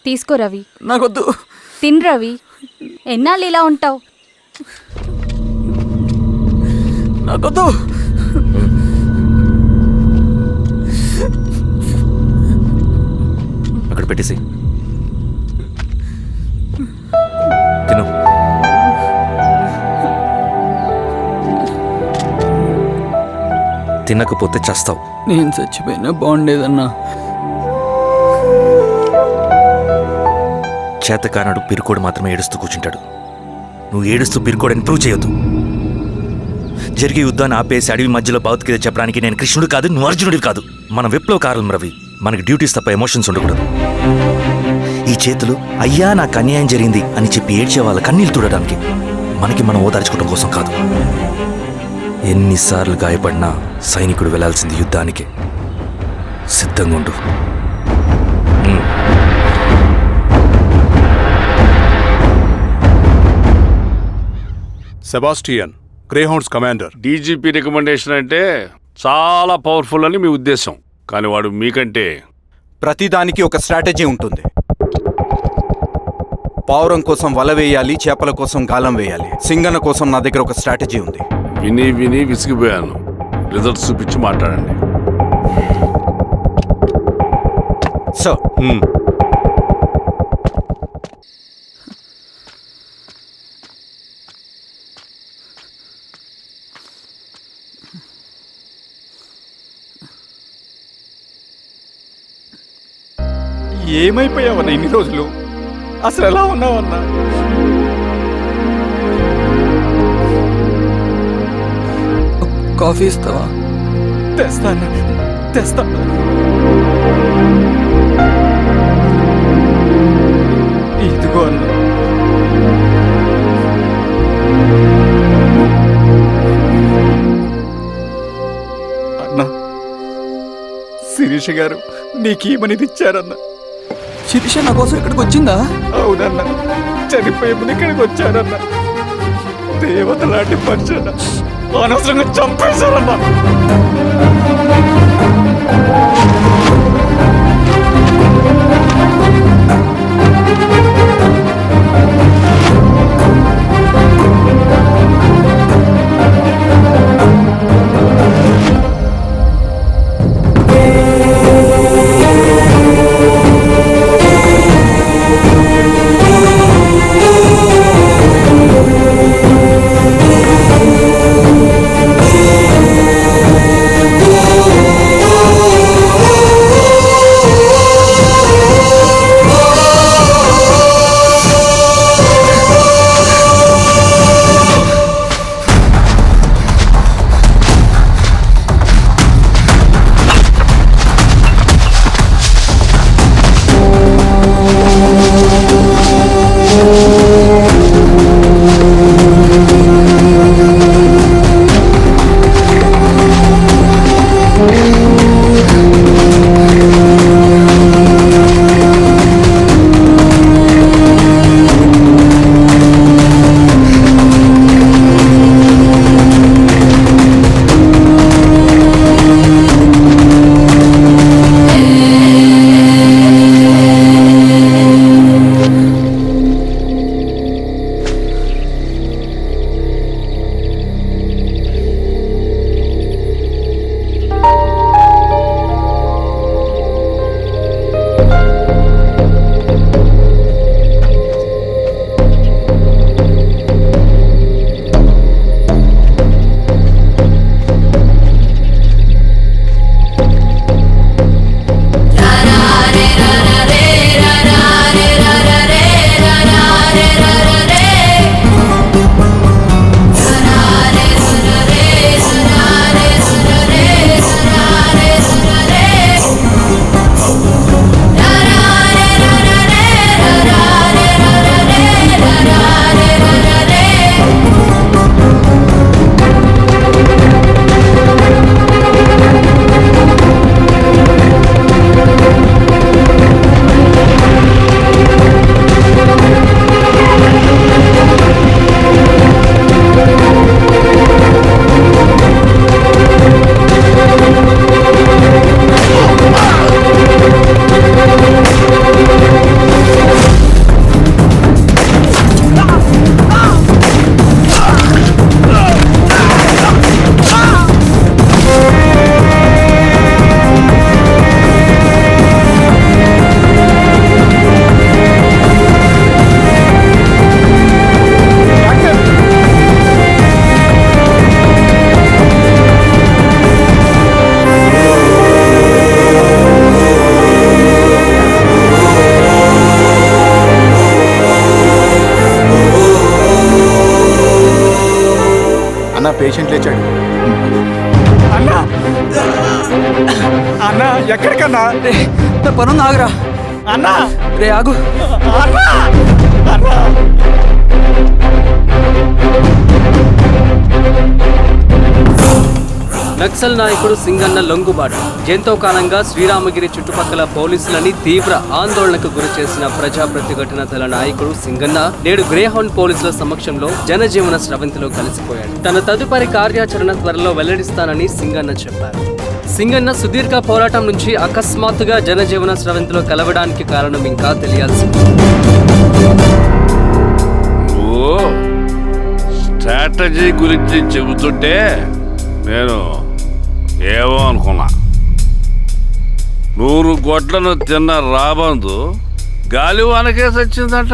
S13: తీసుకో రవి.
S3: నాకొద్దు.
S13: తిన్ రవి, ఎన్నాళ్ళు ఇలా ఉంటావు?
S3: నాకొద్దు.
S9: అక్కడ పెట్టేసి తిను. తినకపోతే చస్తావు.
S3: నేను చచ్చిపోయినా బాగుండేదన్నా.
S9: చేతకానడు పిరుకోడు మాత్రమే ఏడుస్తూ కూర్చుంటాడు. నువ్వు ఏడుస్తూ పిరుకోడని ప్రూవ్ చేయొద్దు. జరిగే యుద్ధాన్ని ఆపేసి అడవి మధ్యలో భౌతికత చెప్పడానికి నేను కృష్ణుడు కాదు, నువ్వు అర్జునుడివి కాదు. మన విప్లవకారులం రవి. మనకి డ్యూటీస్ తప్ప ఎమోషన్స్ ఉండకూడదు. ఈ చేతులు అయ్యా నాకు అన్యాయం జరిగింది అని చెప్పి ఏడ్చే వాళ్ళ కన్నీళ్ళు తుడడానికి, మనకి మనం ఓదార్చుకోవడం కోసం కాదు. ఎన్నిసార్లు గాయపడినా సైనికుడు వెళ్లాల్సింది యుద్ధానికి. సిద్ధంగా ఉండు.
S7: Sebastian, Greyhounds commander.
S8: DGP recommendation అంటే చాలా పవర్ఫుల్ అని మీ ఉద్దేశం, కానీ వాడు మీకంటే
S12: ప్రతిదానికి ఒక స్ట్రాటజీ ఉంటుంది. పావురం కోసం వల వేయాలి, చేపల కోసం గాలం వేయాలి. సింగన కోసం నా దగ్గర ఒక స్ట్రాటజీ ఉంది.
S8: విని విని విసిగిపోయాను. రిజల్ట్స్ చూపించి మాట్లాడండి.
S12: సో ఏమైపోయావన్నా ఇన్ని రోజులు? అసలు ఎలా ఉన్నావన్నా?
S3: కాఫీ ఇస్తావా?
S12: తెస్తాను తెస్తాను. ఇదిగో అన్న. అన్నా, శిరీష గారు నీకేమనేది ఇచ్చారన్న.
S3: శిరీష నా కోసం ఇక్కడికి వచ్చిందా?
S12: అవునన్నా, చనిపోయే ముందు ఇక్కడికి వచ్చారన్న. దేవత లాంటి మనిషి అన్న, అనవసరంగా చంపేశారన్నా.
S6: పేషెంట్ లేచాడు.
S3: అన్నా అన్నా ఎక్కడికన్నా రే నా పనుంది ఆగురా అన్నా రే ఆగు అన్నా అన్నా
S14: నక్సల్ నాయకుడు సింగన్న లొంగుబాటు ఎంతో కాలంగా శ్రీరామగిరి చుట్టుపక్కల పోలీసులని తీవ్ర ఆందోళనకు గురి చేసిన ప్రజా ప్రతిఘటన దళ నాయకుడు సింగన్న నేడు గ్రేహౌండ్ పోలీసుల సమక్షంలో జనజీవన స్రవంతిలో కలిసిపోయాడు. తన తదుపరి కార్యాచరణ త్వరలో వెల్లడిస్తానని సింగన్న చెప్పారు. సింగన్న సుదీర్ఘ పోరాటం నుంచి అకస్మాత్తుగా జనజీవన స్రవంతిలో కలవడానికి కారణం ఇంకా తెలియాల్సి
S7: స్ట్రాటజీ గురించి చెబుతుంటే నేను ఏమో అనుకున్నా. 100 గొడ్లను తిన్న రాబందు గాలివానకే సచ్చిందట.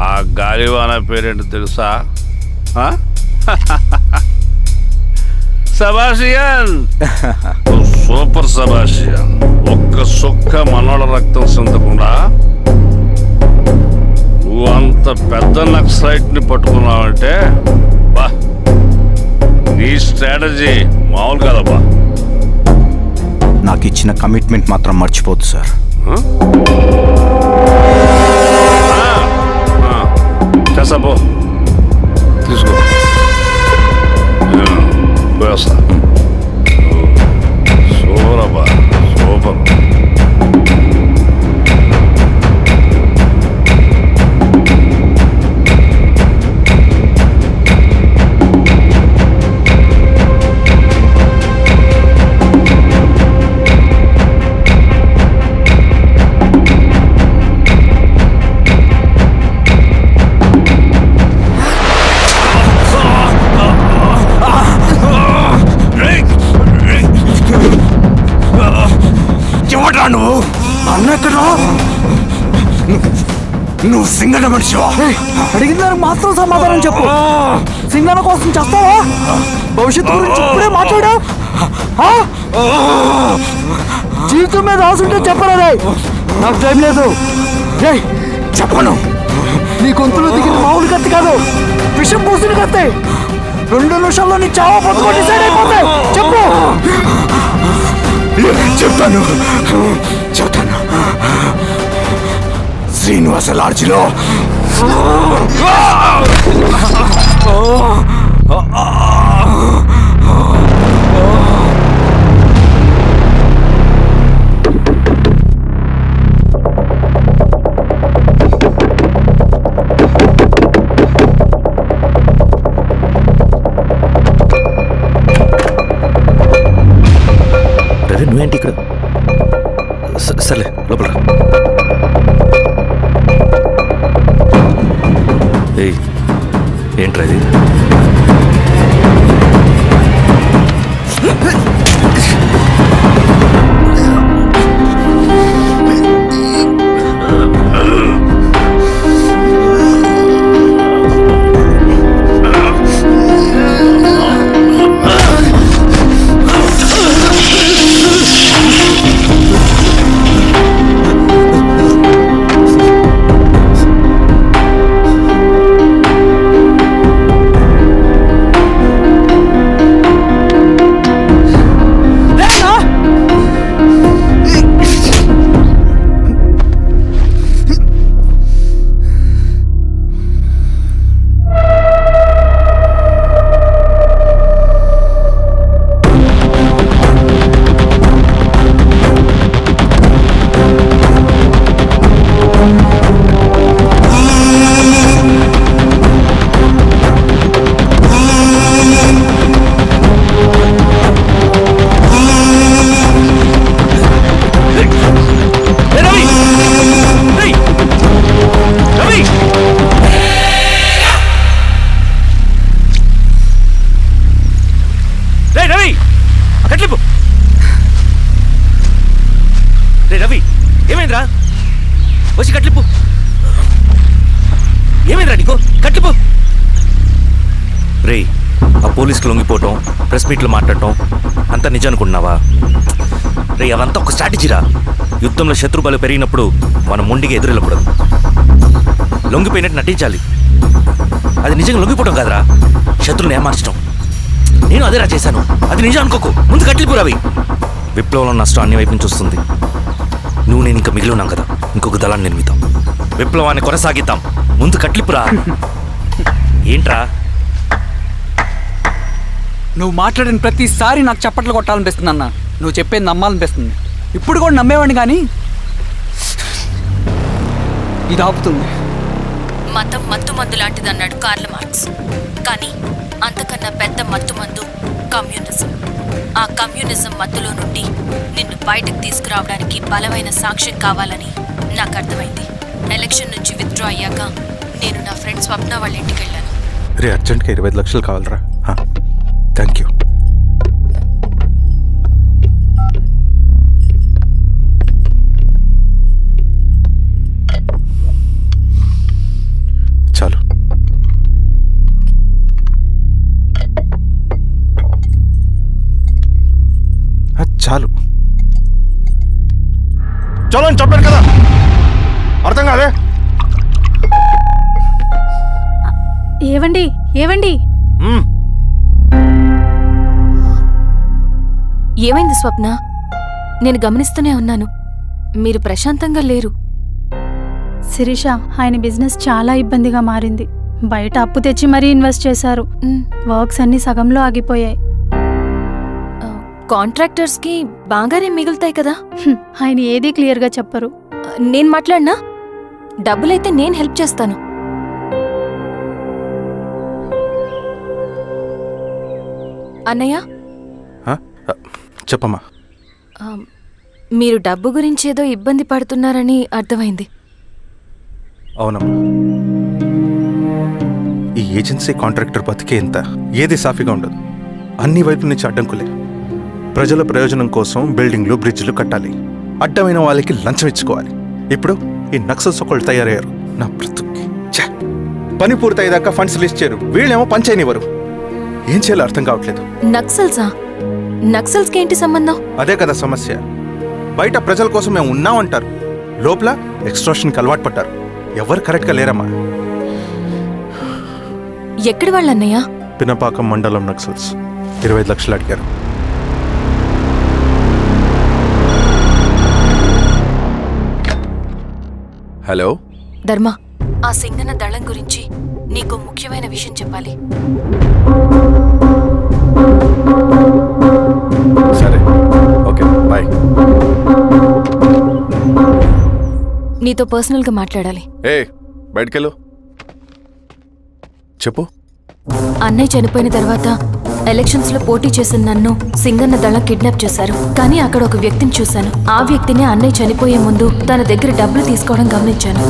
S7: ఆ గాలివాన పేరేంటి తెలుసా? సబాషియన్, సూపర్ సబాషియన్. ఒక్క సుక్క మనోళ్ళ రక్తం చెందకుండా నువ్వు అంత పెద్ద నక్సలైట్ని పట్టుకున్నావంటే బా, నీ స్ట్రాటజీ మామూలు కదబ్బా.
S9: నాకు ఇచ్చిన కమిట్మెంట్ మాత్రం మర్చిపోద్దు సార్.
S7: చేసాబో, తీసుకో, పోయేస్తా. సూపరబ్బా, సూపర్.
S9: నువ్వు అన్నెక్కడా? నువ్వు సింగన్న మనిషివా?
S3: అడిగిన దానికి మాత్రం సమాధానం చెప్పు. సింగన్న కోసం చేస్తావా? భవిష్యత్తు గురించి ఇప్పుడే మాట్లాడా? జీవితం మీద ఆశుంటే చెప్పరా? నాకు టైం లేదు.
S9: చెప్పను.
S3: నీ గొంతులో దిగిన మామూలు కత్తి కాదు, విషం పూసిన కత్తి. 2 నిమిషాల్లో నీ చావా బతుకు డిసైడ్ అయిపోతాయి. చెప్పు.
S9: చెప్తాను. శ్రీనివాస లాడ్జిలో రవి, నువ్వేంటి ఇక్కడ? సర్లే, లోపల. ఏంట్రా ఇది? రవి, ఏమైందిరా? వచ్చి కట్లిప్పు. ఏమైందిరా నీకు? కట్లిప్పు. రే, ఆ పోలీసుకి లొంగిపోవటం, ప్రెస్ మీట్లు మాట్లాడటం అంతా నిజం అనుకుంటున్నావా? రే, అవంతా ఒక స్ట్రాటజీరా. యుద్ధంలో శత్రుబలు పెరిగినప్పుడు మనం మొండిగా ఎదురెళ్ళకూడదు. లొంగిపోయినట్టు నటించాలి. అది నిజంగా లొంగిపోవటం కాదురా, శత్రువుని ఏమార్చడం. నేను అదేరా చేశాను. అది నిజం అనుకోకు. ముందు కట్టిలిపు రవి. విప్లవంలో నష్టం అన్ని వైపు నుంచి వస్తుంది. నువ్వు నేను ఇంకా మిగిలి ఉన్నాం కదా, ఇంకొక దళాన్ని నిర్మితాం, విప్లవాన్ని కొనసాగిద్దాం. ముందు కట్లిపురా. ఏంట్రా
S3: నువ్వు మాట్లాడిన ప్రతిసారి నాకు చప్పట్లు కొట్టాలనిపిస్తుంది అన్న. నువ్వు చెప్పేది నమ్మాలనిపిస్తుంది. ఇప్పుడు కూడా నమ్మేవాడిని కానీ ఇది ఆపుతుంది.
S1: మతం మత్తుమందు లాంటిదన్నాడు కార్ల్ మార్క్స్. కానీ అంతకన్నా పెద్ద మత్తుమందు కమ్యూనిజం. ఆ కమ్యూనిజం మత్తులో నుండి నిన్ను బయటకు తీసుకురావడానికి బలమైన సాక్ష్యం కావాలని నాకు అర్థమైంది. ఎలక్షన్ నుంచి విత్డ్రా అయ్యాక నేను నా ఫ్రెండ్ స్వప్న వాళ్ళ ఇంటికి వెళ్ళాను.
S12: రే అర్జెంట్గా 25 లక్షలు కావాలరా. Thank you. చాలు. చాలు.
S6: చలో అని చెప్పాను కదా, అర్థం కాదే.
S13: ఏవండి ఏవండి
S1: ఏమైంది స్వప్న? నేను గమనిస్తూనే ఉన్నాను, మీరు ప్రశాంతంగా లేరు.
S13: శిరీష, ఆయన బిజినెస్ చాలా ఇబ్బందిగా మారింది. బయట అప్పు తెచ్చి మరీ ఇన్వెస్ట్ చేశారు. వర్క్స్ అన్ని సగంలో ఆగిపోయాయి.
S1: కాంట్రాక్టర్స్కి బాగానే మిగులుతాయి కదా.
S13: ఆయన ఏదీ క్లియర్గా చెప్పరు.
S1: నేను మాట్లాడినా డబ్బులైతే నేను హెల్ప్ చేస్తాను. అన్నయ్య,
S12: చెప్పమ్మా.
S1: మీరు డబ్బు గురించి ఏదో ఇబ్బంది పడుతున్నారని అర్థమైంది.
S12: అవునమ్మా, ఈ ఏజెన్సీ కాంట్రాక్టర్ బతికే ఇంత ఏది సాఫీగా ఉండదు. అన్ని వైపుల నుంచి అడ్డంకులే. ప్రజల ప్రయోజనం కోసం బిల్డింగ్లు బ్రిడ్జ్లు కట్టాలి, అడ్డమైన వాళ్ళకి లంచం ఇచ్చుకోవాలి. ఇప్పుడు ఈ నక్సల్స్ ఒకళ్ళు తయారయ్యారు. నా బ్రతుక్కి పని పూర్తయ్యేదాకా ఫండ్స్ లిస్ట్ చేయరు, వీళ్ళేమో పని చేయనివ్వరు. ఏం చేయాలో అర్థం కావట్లేదు.
S1: నక్సల్సా? నక్సల్స్కి ఏంటి సంబంధం?
S12: అదే కదా సమస్య. బయట ప్రజల కోసం మేము ఉన్నామంటారు, లోపల ఎక్స్ట్రాషన్కి అలవాటు పడ్డారు. ఎవరు కరెక్ట్గా లేరమ్మా.
S1: ఎక్కడి వాళ్ళన్నయ్య?
S12: పినపాకం మండలం నక్సల్స్ 25 లక్షలు అడిగారు.
S2: హలో
S1: ధర్మ, ఆ సింగన్న దళం గురించి నీకు ముఖ్యమైన విషయం చెప్పాలి.
S12: సరే, ఓకే, బాయ్.
S1: నీతో పర్సనల్గా మాట్లాడాలి.
S12: బయటకెళ్ళు. చెప్పు.
S1: అన్నయ్య చనిపోయిన తర్వాత ఎలక్షన్స్ లో పోటీ చేసిన నన్ను సింగన్న దళం కిడ్నాప్ చేశారు. కానీ అక్కడ ఒక వ్యక్తిని చూశాను. ఆ వ్యక్తిని అన్నయ్య చనిపోయే ముందు తన దగ్గర డబ్బులు తీసుకోవడం గమనించాను.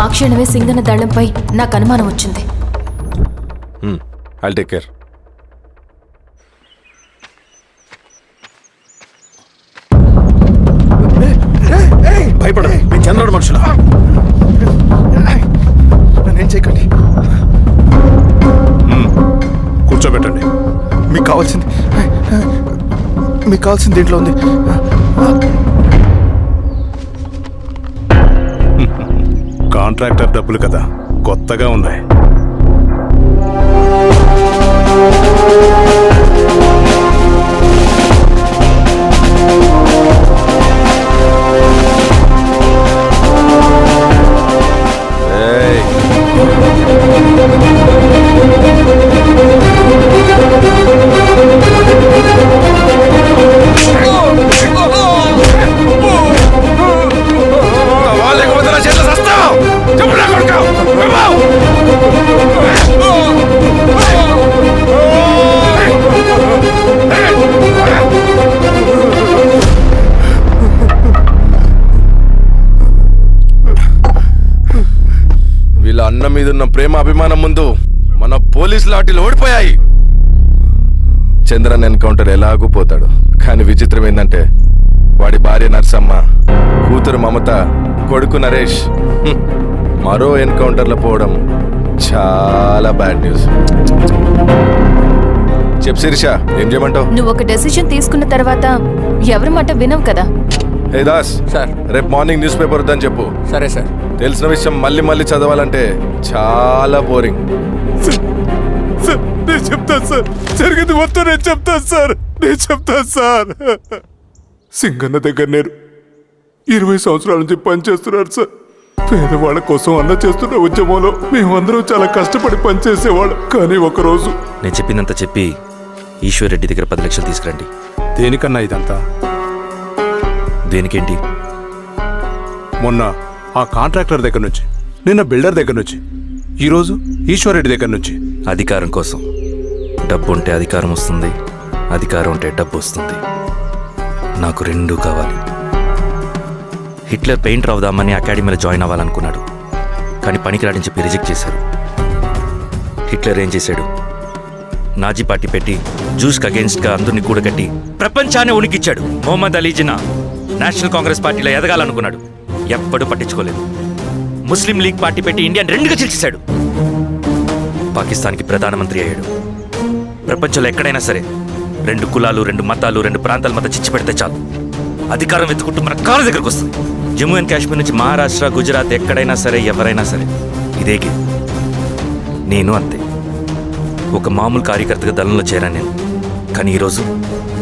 S1: ఆ క్షణమే సింగన్న దళంపై నాకు అనుమానం వచ్చింది.
S2: I'll take care.
S12: భయపడదు, మీ చంద్రుడు మనుషులు. నన్నేం చేయకండి.
S7: కూర్చోబెట్టండి.
S12: మీకు కావాల్సింది దీంట్లో ఉంది.
S7: కాంట్రాక్టర్ డబ్బులు కదా, కొత్తగా ఉన్నాయి.
S2: వీళ్ళ అన్న మీదున్న ప్రేమ అభిమానం ముందు మన పోలీస్ లాఠీలు ఓడిపోయాయి. చంద్రన్ ఎన్కౌంటర్ ఎలాగూ పోతాడు. కానీ విచిత్రం ఏంటంటే వాడి భార్య నర్సమ్మ, కూతురు మమత, కొడుకు నరేష్ మరో ఎన్కౌంటర్లో పోవడం చాలా బ్యాడ్ న్యూస్. చెప్పు శిరీష, ఏం చేయమంటావు?
S1: నువ్వు ఒక డెసిషన్ తీసుకున్న తర్వాత ఎవరి మాట వినవు కదా.
S2: హే దాస్
S3: సార్.
S2: రేపు మార్నింగ్ న్యూస్ పేపర్ వద్దని చెప్పు.
S3: సరే సార్.
S2: తెలిసిన విషయం మళ్ళీ మళ్ళీ చదవాలంటే చాలా బోరింగ్.
S7: నేను చెప్తాను సార్, జరిగింది మొత్తం నేను చెప్తాను సార్. సింగన్న దగ్గర నేను 20 సంవత్సరాల నుంచి పనిచేస్తున్నాడు సార్. పేదవాళ్ళ కోసం అన్న చేస్తున్న ఉద్యమంలో మేమందరం చాలా కష్టపడి పనిచేసేవాళ్ళం. కానీ ఒకరోజు
S9: నేను చెప్పినంత చెప్పి ఈశ్వర్ రెడ్డి దగ్గర 10 లక్షలు తీసుకురండి.
S7: దేనికన్నా ఇదంతా?
S9: దేనికేంటి?
S7: మొన్న ఆ కాంట్రాక్టర్ దగ్గర నుంచి, నిన్న బిల్డర్ దగ్గర నుంచి, ఈరోజు ఈశ్వర్ రెడ్డి దగ్గర నుంచి.
S9: అధికారం కోసం. డబ్బు ఉంటే అధికారం వస్తుంది, అధికారం ఉంటే డబ్బు వస్తుంది. నాకు రెండూ కావాలి. హిట్లర్ పెయింటర్ అవుదామని అకాడమీలో జాయిన్ అవ్వాలనుకున్నాడు, కానీ పనికిరాడని చెప్పి రిజెక్ట్ చేశారు. హిట్లర్ ఏం చేశాడు? నాజీ పార్టీ పెట్టి జూస్కి అగేన్స్ట్గా అందరినీ కూడగట్టి ప్రపంచాన్ని ఉనికిచ్చాడు. మొహమ్మద్ అలీ జిన్నా నేషనల్ కాంగ్రెస్ పార్టీలో ఎదగాలనుకున్నాడు, ఎప్పుడూ పట్టించుకోలేదు. ముస్లిం లీగ్ పార్టీ పెట్టి ఇండియాని రెండుగా చీల్చేశాడు. పాకిస్తాన్కి ప్రధానమంత్రి అయ్యాడు. ప్రపంచంలో ఎక్కడైనా సరే 2 కులాలు, 2 మతాలు, 2 ప్రాంతాల మధ్య చిచ్చు పెడితే చాలు, అధికారం వెతుకుంటూ మన కాళ్ళ దగ్గరకు వస్తుంది. జమ్మూ అండ్ కాశ్మీర్ నుంచి మహారాష్ట్ర, గుజరాత్ ఎక్కడైనా సరే, ఎవరైనా సరే ఇదే గేమ్. నేను అంతే. ఒక మామూలు కార్యకర్తగా దళంలో చేరాను నేను. కానీ ఈరోజు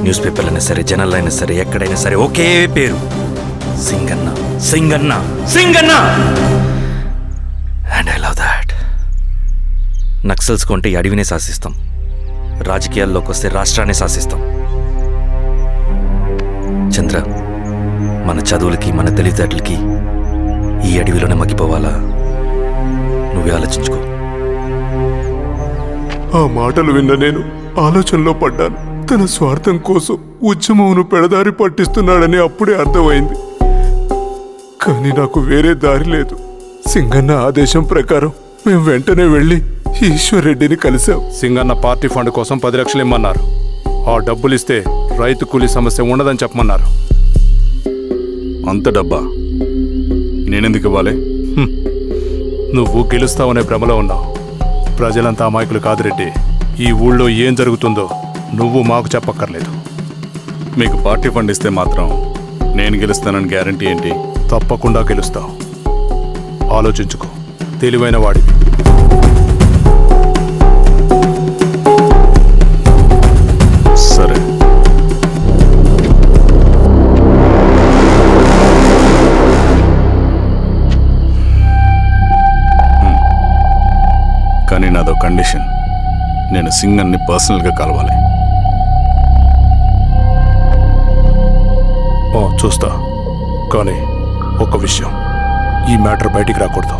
S9: న్యూస్ పేపర్లైనా సరే, జనాల్లో అయినా సరే, ఎక్కడైనా సరే ఒకే పేరు, Singanna, Singanna, Singanna. And I love that. Naxals కొంటే ఈ అడవినే శాసిస్తాం, రాజకీయాల్లోకి వస్తే రాష్ట్రాన్ని శాసిస్తాం. చంద్ర, మన చదువులకి, మన తెలివితేటలకి ఈ అడవిలోనే మగ్గిపోవాలా? నువ్వే ఆలోచించుకో.
S7: ఆ మాటలు విన్న నేను ఆలోచనలో పడ్డాను. తన స్వార్థం కోసం ఉద్యమమును పెడదారి పట్టిస్తున్నాడని అప్పుడే అర్థమైంది. కానీ నాకు వేరే దారి లేదు. సింగన్న ఆదేశం ప్రకారం మేము వెంటనే వెళ్ళి ఈశ్వర్ రెడ్డిని కలిశాం. సింగన్న పార్టీ ఫండ్ కోసం 10 లక్షలు ఇమ్మన్నారు. ఆ డబ్బులు ఇస్తే రైతు కూలీ సమస్య ఉండదని చెప్పమన్నారు. అంత డబ్బా నేనెందుకు ఇవ్వాలి? నువ్వు గెలుస్తావనే భ్రమలో ఉన్నావు. ప్రజలంతా అమాయకులు కాదు రెడ్డి. ఈ ఊళ్ళో ఏం జరుగుతుందో నువ్వు మాకు చెప్పక్కర్లేదు. మీకు పార్టీ ఫండ్ ఇస్తే మాత్రం నేను గెలుస్తానని గ్యారంటీ ఏంటి? తప్పకుండా గెలుస్తావు. ఆలోచించుకో, తెలివైన వాడివి. సరే. కానీ నాదో కండిషన్. నేను సింగన్ని పర్సనల్గా కలవాలి. చూస్తా. కానీ ఒక విషయం, ఈ మ్యాటర్ బయటికి రాకూడదు.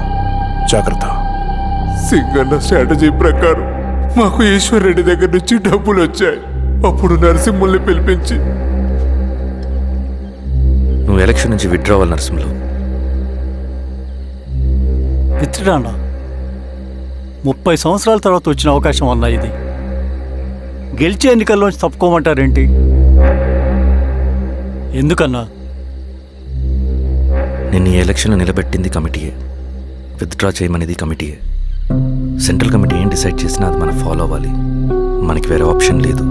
S7: జాగ్రత్త. సింగన్న స్ట్రాటజీ ప్రకారం మాకు ఈశ్వర్ రెడ్డి దగ్గర నుంచి డబ్బులు వచ్చాయి. అప్పుడు నరసింహుల్ని పిలిపించి,
S9: నువ్వు ఎలక్షన్ నుంచి విత్డ్రా అవ్వాలి నరసింహులు.
S3: విత్డ్రానా? 30 సంవత్సరాల తర్వాత వచ్చిన అవకాశం అన్నా ఇది. గెలిచే ఎన్నికల్లోంచి తప్పుకోమంటారేంటి? ఎందుకన్నా?
S9: నిన్ను ఈ ఎలక్షన్లో నిలబెట్టింది కమిటీయే, విత్డ్రా చేయమనేది కమిటీయే. సెంట్రల్ కమిటీ ఏం డిసైడ్ చేసినా అది మనం ఫాలో అవ్వాలి. మనకి వేరే ఆప్షన్ లేదు.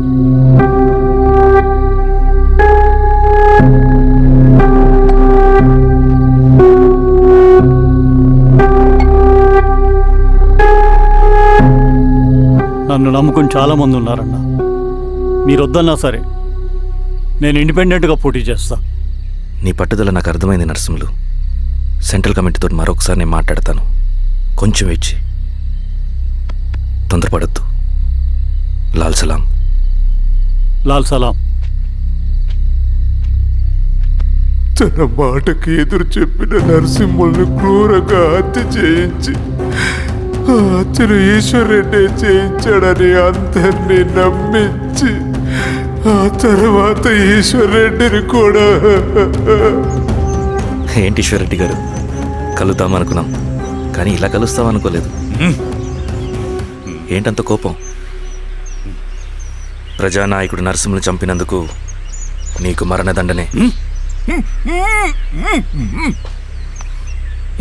S3: నన్ను నమ్ముకుని చాలామంది ఉన్నారన్నా. మీరు వద్దన్నా సరే నేను ఇండిపెండెంట్గా పోటీ చేస్తా.
S9: నీ పట్టుదల నాకు అర్థమైంది నరసింహులు. సెంట్రల్ కమిటీతో మరొకసారి నేను మాట్లాడతాను. కొంచెం వెయిట్ చేయి, తొందరపడద్దు. లాల్ సలాం.
S3: లాల్ సలాం.
S7: తన మాటకి ఎదురు చెప్పిన నరసింహుల్ని క్రూరంగా హత్య చేయించి, ఆ హత్యను ఈశ్వర్ రెడ్డి చేయించాడని అందరినీ నమ్మించి, ఆ తర్వాత ఈశ్వర్ రెడ్డిని కూడా.
S9: ఏంటి ఈశ్వర్ రెడ్డి గారు, కలుద్దామనుకున్నాం కానీ ఇలా కలుస్తామనుకోలేదు. ఏంటంత కోపం? ప్రజానాయకుడు నరసింహులు చంపినందుకు నీకు మరణదండనే.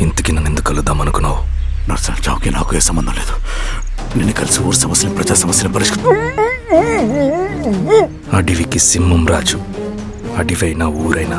S9: ఇంతకీ నన్ను ఎందుకు కలుద్దామనుకున్నావు?
S10: నర్సన్ చావుకి నాకు ఏ సంబంధం లేదు. నిన్ను కలిసి ఊరు సమస్యలు, ప్రజా సమస్యలు పరిష్కరించు.
S9: అడవికి సింహం రాజు. అడవైనా ఊరైనా